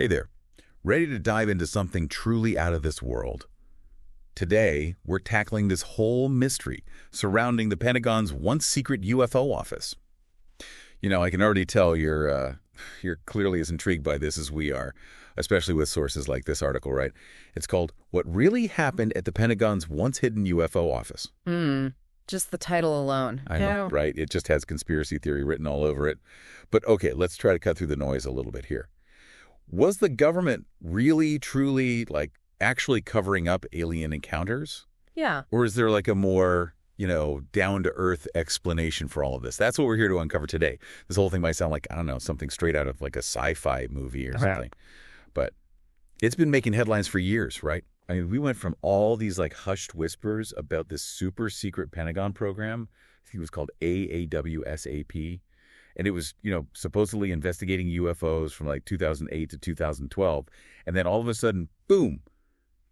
Hey there. Ready to dive into something truly out of this world? Today, we're tackling this whole mystery surrounding the Pentagon's once secret UFO office. I can already tell you're clearly as intrigued by this as we are, especially with sources like this article, right? It's called What Really Happened at the Pentagon's Once Hidden UFO Office. Just the title alone. I know, right? It just has conspiracy theory written all over it. But okay, let's try to cut through the noise a little bit here. Was the government really, truly, actually covering up alien encounters? Yeah. Or is there a more, down-to-earth explanation for all of this? That's what we're here to uncover today. This whole thing might sound like, I don't know, something straight out of a sci-fi movie or something. But it's been making headlines for years, right? I mean, we went from all these hushed whispers about this super secret Pentagon program. I think it was called AAWSAP. And it was, supposedly investigating UFOs from 2008 to 2012. And then all of a sudden, boom,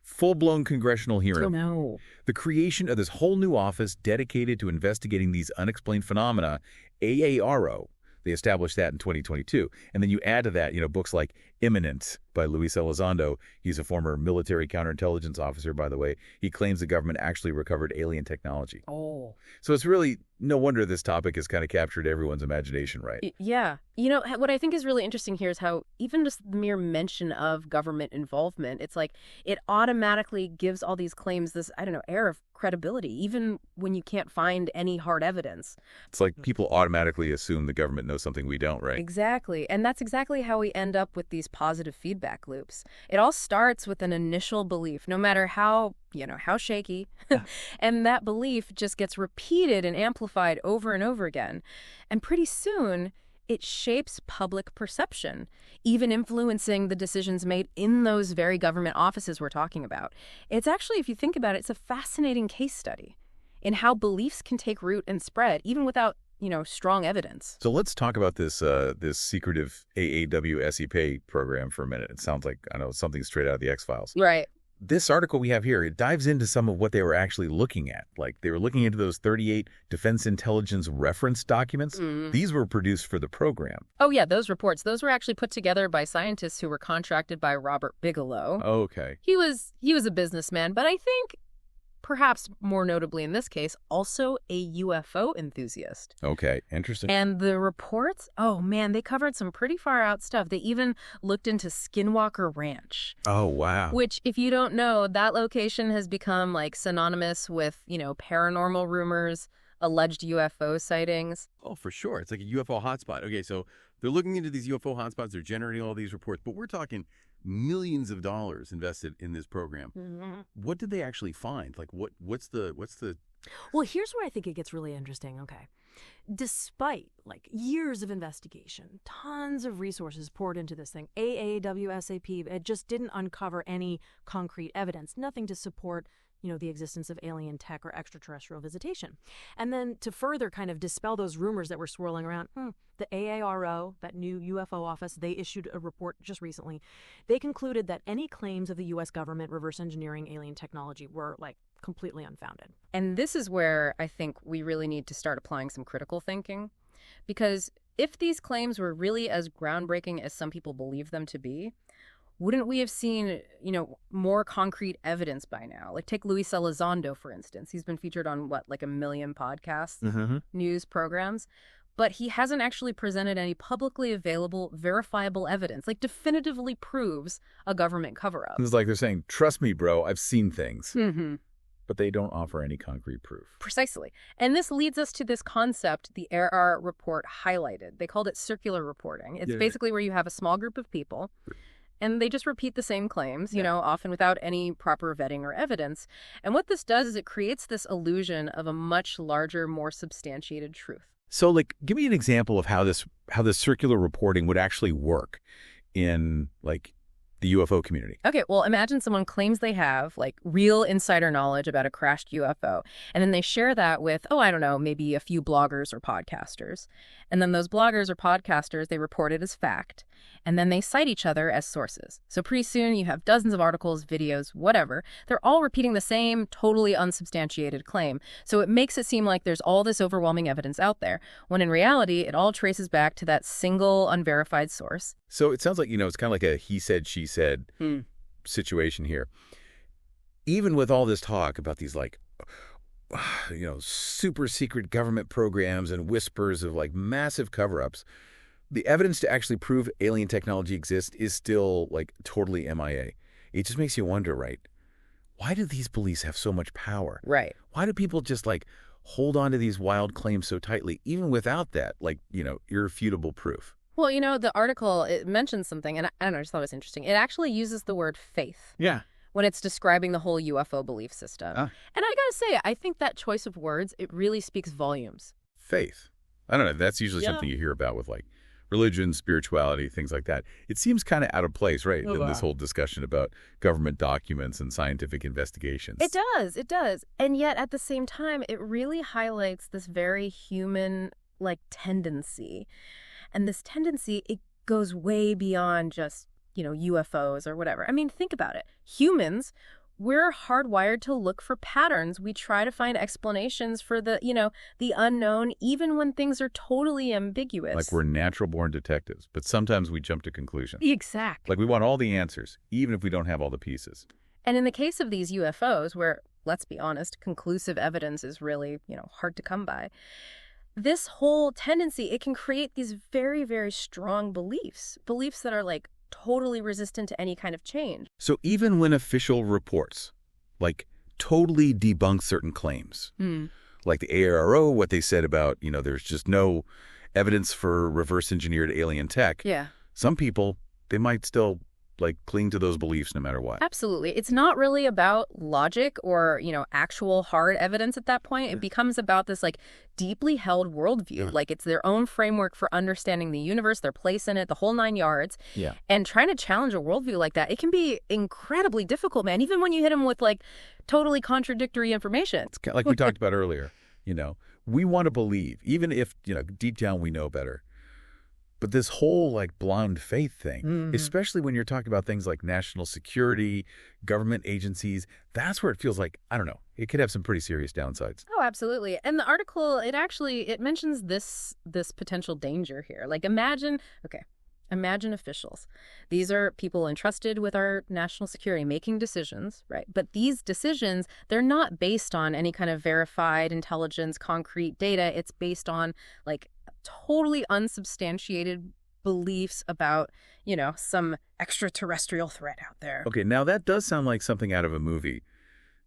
full-blown congressional hearing. Oh, no. The creation of this whole new office dedicated to investigating these unexplained phenomena, AARO. They established that in 2022. And then you add to that, books like Imminent by Luis Elizondo. He's a former military counterintelligence officer, by the way. He claims the government actually recovered alien technology. Oh. So it's really no wonder this topic has kind of captured everyone's imagination, right? Yeah. What I think is really interesting here is how even just the mere mention of government involvement, it's it automatically gives all these claims this, air of credibility, even when you can't find any hard evidence. It's like people automatically assume the government knows something we don't, right? Exactly. And that's exactly how we end up with these positive feedback loops. It all starts with an initial belief, no matter how shaky. And that belief just gets repeated and amplified over and over again. And pretty soon, it shapes public perception, even influencing the decisions made in those very government offices we're talking about. It's actually, if you think about it, it's a fascinating case study in how beliefs can take root and spread, even without strong evidence. So let's talk about this secretive AAWSAP program for a minute. It sounds like, something straight out of the X-Files. Right. This article we have here, it dives into some of what they were actually looking at. They were looking into those 38 Defense Intelligence reference documents. These were produced for the program. Oh, yeah, those reports. Those were actually put together by scientists who were contracted by Robert Bigelow. Oh, okay. He was a businessman, but I think perhaps more notably in this case, also a UFO enthusiast. Okay, interesting. And the reports, oh man, they covered some pretty far out stuff. They even looked into Skinwalker Ranch. Oh, wow. Which, if you don't know, that location has become synonymous with, paranormal rumors, alleged UFO sightings. Oh, for sure. It's like a UFO hotspot. Okay, so they're looking into these UFO hotspots. They're generating all these reports, but we're talking millions of dollars invested in this program. What did they actually find? What's the Well, here's where I think it gets really interesting. Okay. Despite years of investigation, tons of resources poured into this thing, AAWSAP, it just didn't uncover any concrete evidence, nothing to support the existence of alien tech or extraterrestrial visitation. And then to further kind of dispel those rumors that were swirling around, the AARO, that new UFO office, they issued a report just recently. They concluded that any claims of the U.S. government reverse engineering alien technology were completely unfounded. And this is where I think we really need to start applying some critical thinking. Because if these claims were really as groundbreaking as some people believe them to be, wouldn't we have seen, more concrete evidence by now? Take Luis Elizondo, for instance. He's been featured on, a million podcasts, news programs. But he hasn't actually presented any publicly available, verifiable evidence, definitively proves a government cover-up. It's like they're saying, trust me, bro, I've seen things. But they don't offer any concrete proof. Precisely. And this leads us to this concept the AARO report highlighted. They called it circular reporting. It's basically where you have a small group of people and they just repeat the same claims, often without any proper vetting or evidence. And what this does is it creates this illusion of a much larger, more substantiated truth. So, give me an example of how this circular reporting would actually work in, the UFO community. Okay, well, imagine someone claims they have, like, real insider knowledge about a crashed UFO, and then they share that with, oh, I don't know, maybe a few bloggers or podcasters. And then those bloggers or podcasters, they report it as fact, and then they cite each other as sources. So pretty soon you have dozens of articles, videos, whatever. They're all repeating the same totally unsubstantiated claim. So it makes it seem like there's all this overwhelming evidence out there, when in reality, it all traces back to that single unverified source. So it sounds like, it's kind of like a he said, she said situation here. Even with all this talk about these, like, super secret government programs and whispers of, like, massive cover-ups, the evidence to actually prove alien technology exists is still, like, totally MIA. It just makes you wonder, right? Why do these beliefs have so much power? Right. Why do people just, like, hold on to these wild claims so tightly, even without that, like, irrefutable proof? Well, the article, it mentions something, and I don't know, I just thought it was interesting. It actually uses the word faith. Yeah. When it's describing the whole UFO belief system. And I gotta say, I think that choice of words, it really speaks volumes. Faith. I don't know. That's usually something you hear about with, like, religion, spirituality, things like that. It seems kind of out of place, right, in this whole discussion about government documents and scientific investigations. It does. And yet, at the same time, it really highlights this very human, like, tendency. And this tendency, it goes way beyond just, UFOs or whatever. I mean, think about it. Humans, we're hardwired to look for patterns. We try to find explanations for the unknown, even when things are totally ambiguous. Like we're natural-born detectives, but sometimes we jump to conclusions. Exactly. Like we want all the answers, even if we don't have all the pieces. And in the case of these UFOs, where, let's be honest, conclusive evidence is really, hard to come by, this whole tendency, it can create these very, very strong beliefs that are, like, totally resistant to any kind of change. So even when official reports, like, totally debunk certain claims, like the AARO, what they said about, there's just no evidence for reverse-engineered alien tech, some people, they might still, like, cling to those beliefs no matter what. Absolutely. It's not really about logic or, actual hard evidence at that point. It becomes about this, like, deeply held worldview. Like, it's their own framework for understanding the universe, their place in it, the whole 9 yards. And trying to challenge a worldview like that, it can be incredibly difficult, man, even when you hit them with, like, totally contradictory information. It's kind of like we talked about earlier, we want to believe, even if, deep down we know better. But this whole, like, blind faith thing, especially when you're talking about things like national security, government agencies, that's where it feels like, I don't know, it could have some pretty serious downsides. Oh, absolutely. And the article, it mentions this potential danger here. Like, imagine officials. These are people entrusted with our national security making decisions, right? But these decisions, they're not based on any kind of verified intelligence, concrete data. It's based on, like, totally unsubstantiated beliefs about, some extraterrestrial threat out there. Okay, now that does sound like something out of a movie.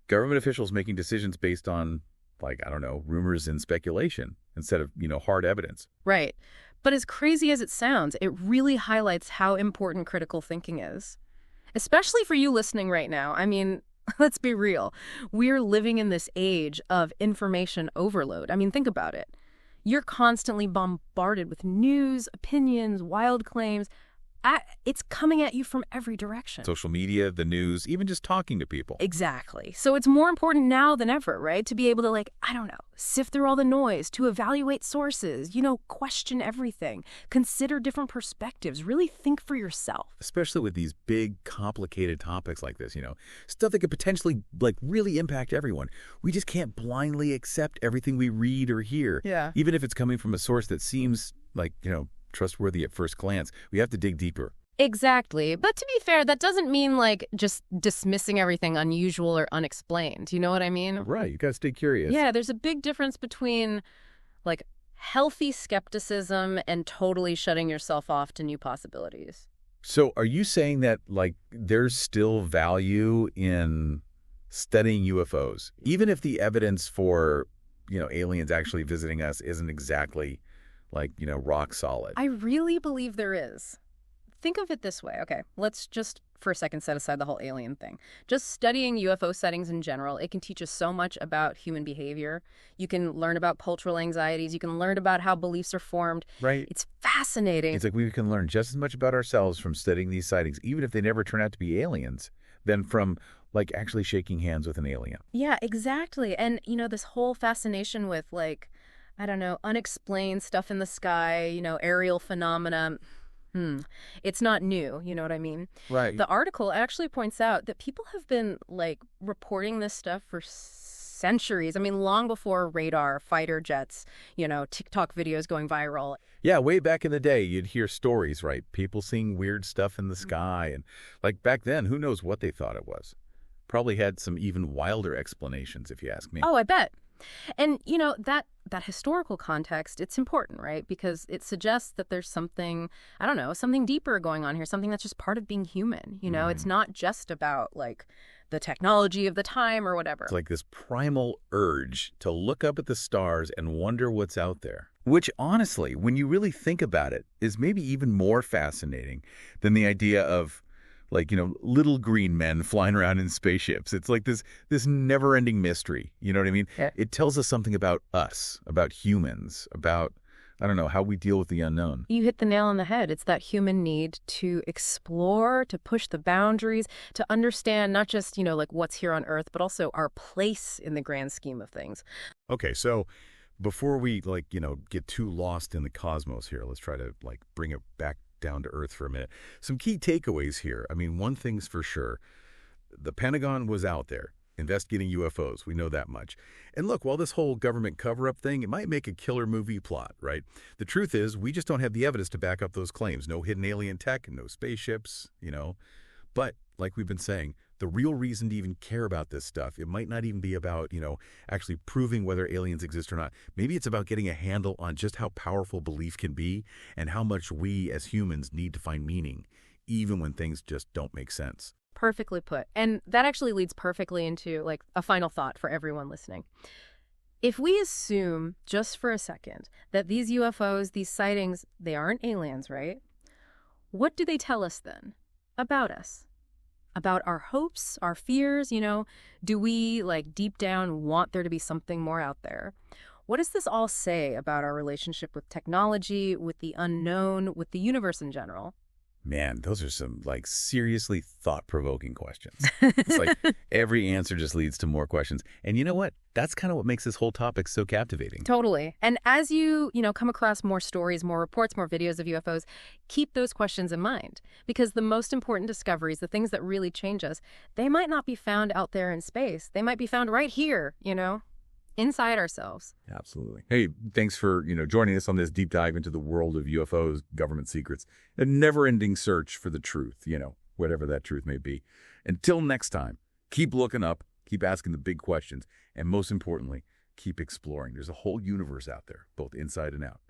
Government officials making decisions based on, like, I don't know, rumors and speculation instead of, hard evidence. Right. But as crazy as it sounds, it really highlights how important critical thinking is. Especially for you listening right now. I mean, let's be real. We're living in this age of information overload. I mean, think about it. You're constantly bombarded with news, opinions, wild claims. It's coming at you from every direction. Social media, the news, even just talking to people. Exactly. So it's more important now than ever, right? To be able to, like, I don't know, sift through all the noise, to evaluate sources, question everything, consider different perspectives, really think for yourself. Especially with these big, complicated topics like this, stuff that could potentially, like, really impact everyone. We just can't blindly accept everything we read or hear. Yeah. Even if it's coming from a source that seems like, trustworthy at first glance. We have to dig deeper. Exactly. But to be fair, that doesn't mean, like, just dismissing everything unusual or unexplained. You know what I mean? Right. You got to stay curious. Yeah, there's a big difference between, like, healthy skepticism and totally shutting yourself off to new possibilities. So are you saying that, like, there's still value in studying UFOs, even if the evidence for, aliens actually visiting us isn't exactly, like, rock solid? I really believe there is. think of it this way. Okay, let's just for a second set aside the whole alien thing. Just studying UFO sightings in general, it can teach us so much about human behavior. You can learn about cultural anxieties. You can learn about how beliefs are formed. Right. It's fascinating. It's like we can learn just as much about ourselves from studying these sightings, even if they never turn out to be aliens, than from like actually shaking hands with an alien. Yeah, exactly. And, you know, this whole fascination with like, I don't know, unexplained stuff in the sky, you know, aerial phenomena. It's not new, you know what I mean? Right. The article actually points out that people have been, like, reporting this stuff for centuries. I mean, long before radar, fighter jets, you know, TikTok videos going viral. Yeah, way back in the day, you'd hear stories, right? People seeing weird stuff in the sky. And like back then, who knows what they thought it was? Probably had some even wilder explanations, if you ask me. Oh, I bet. And, you know, that historical context, it's important, right? Because it suggests that there's something, I don't know, something deeper going on here, something that's just part of being human. You know, it's not just about, like, the technology of the time or whatever. It's like this primal urge to look up at the stars and wonder what's out there. Which, honestly, when you really think about it, is maybe even more fascinating than the idea of, like, you know, little green men flying around in spaceships. It's like this never-ending mystery. You know what I mean? Yeah. It tells us something about us, about humans, about, I don't know, how we deal with the unknown. You hit the nail on the head. It's that human need to explore, to push the boundaries, to understand not just, you know, like what's here on Earth, but also our place in the grand scheme of things. Okay, so before we, like, you know, get too lost in the cosmos here, let's try to, like, bring it back down to earth for a minute. Some key takeaways here. I mean, one thing's for sure. The Pentagon was out there investigating UFOs. We know that much. And look, while this whole government cover-up thing, it might make a killer movie plot, right? The truth is, we just don't have the evidence to back up those claims. No hidden alien tech, no spaceships, you know. But, like we've been saying, the real reason to even care about this stuff, it might not even be about, you know, actually proving whether aliens exist or not. Maybe it's about getting a handle on just how powerful belief can be and how much we as humans need to find meaning, even when things just don't make sense. Perfectly put. And that actually leads perfectly into, like, a final thought for everyone listening. If we assume, just for a second, that these UFOs, these sightings, they aren't aliens, right? What do they tell us then about us? About our hopes, our fears, you know? Do we, like, deep down want there to be something more out there? What does this all say about our relationship with technology, with the unknown, with the universe in general? Man, those are some, like, seriously thought-provoking questions. It's like every answer just leads to more questions. And you know what? That's kind of what makes this whole topic so captivating. Totally. And as you know, come across more stories, more reports, more videos of UFOs, keep those questions in mind. Because the most important discoveries, the things that really change us, they might not be found out there in space. They might be found right here, you know, inside ourselves. Absolutely. Hey, thanks for, you know, joining us on this deep dive into the world of UFOs, government secrets, a never-ending search for the truth, you know, whatever that truth may be. Until next time, keep looking up, keep asking the big questions, and most importantly, keep exploring. There's a whole universe out there, both inside and out.